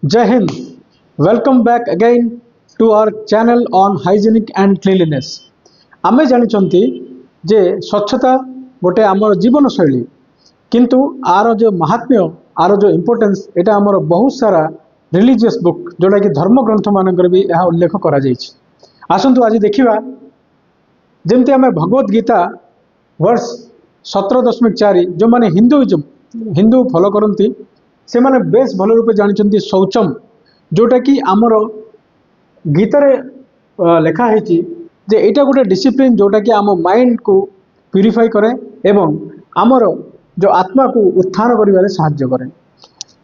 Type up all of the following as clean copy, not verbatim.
Jai Hind. Welcome back again to our channel on hygienic and cleanliness. आमे जानिचंती जे स्वच्छता गोटे आमर जीवन शैली किंतु आर जो महात्म्य आर जो इम्पोर्टेंस एटा आमर बहुत सारा रिलीजियस बुक जोटा कि धर्म ग्रंथ मानकर भी यह उल्लेख करा जायछि। आसंतु आज देखिबा जेमती आमे भगवत गीता वर्ष 17.4 जो माने हिंदू फॉलो करती से माने बेस भल रूपे जानते शौचम जोटा कि आमर गीतार लेखा है जे एटा गोटे डिसिप्लिन जोटा कि आम माइंड को प्यूरिफाई करे एवं आमर जो आत्मा को उत्थान करिवारे सहाय्य करे।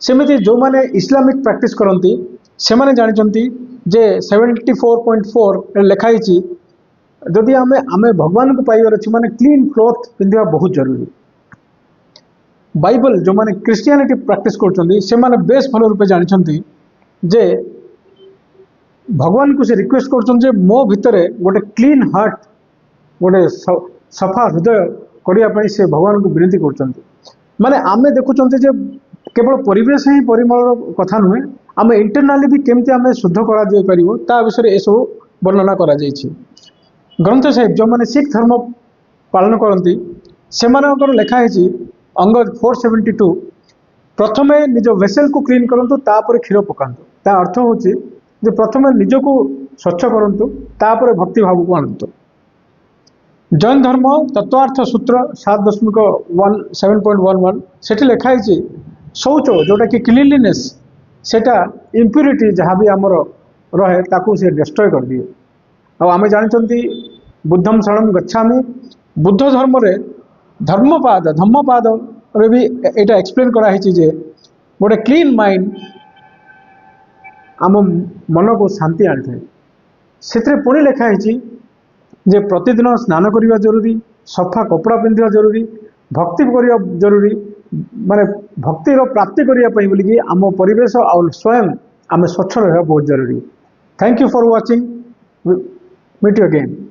सेमिति जो माने इस्लामिक प्रैक्टिस करती से माने जानते जे 74.4 लेखा है जदि आमे भगवान को पाइबार अच्छे माने क्लीन क्लॉथ पिंधा बहुत जरूरी। बाइबल जो माने क्रिश्चियनिटी प्रैक्टिस करछंती से माने बेस भल रूपे जानछंती जे भगवान को से रिक्वेस्ट करछन जे मो भितरे गोटे क्लीन हार्ट गोटे सफा हृदय करिया पई से भगवान को विनती करछंती। माने आमे देखुछंती जे केवल परिवेश ही परिमल कथा नुहे आमे इंटरनली भी केमते आमे शुद्ध करा जाय परिबो ता विषय ए सब वर्णना करा जायछि। ग्रंथ साहिब जो माने सिख धर्म पालन करती से मानकर लेखा है अंग 472 प्रथमे निज वेसेल को क्लीन करंतु तापर क्षीर पकांतु ता अर्थ होची जे प्रथमे निज को स्वच्छ करंतु तापर भक्ति भाव को आनंतु। जैन धर्म तत्वार्थ सूत्र 7.11 सेठी लेखा है शौच जोटा कि क्लीनलीनेस सेटा इम्प्यूरिटी जहाँ भी आमर रहे ताकू से डिस्ट्रॉय कर दिए। आ आमे जानचंती बुद्धम शरणम गच्छामि बुद्ध धर्म रे धम्मपाद रे भी एटा एक्सप्लेन करा है जे गोटे क्लीन माइंड आम मन को शांति आनी थाए। से पुणी लेखा है जे प्रतिदिन स्नान करने जरूरी सफा कपड़ा पिंधा जरूरी भक्ति करने जरूरी माने भक्तिर प्राप्ति करने बोलिकी आम परिवेश और स्वयं आम स्वच्छ रहा बहुत जरूरी। Thank you for watching meet you again.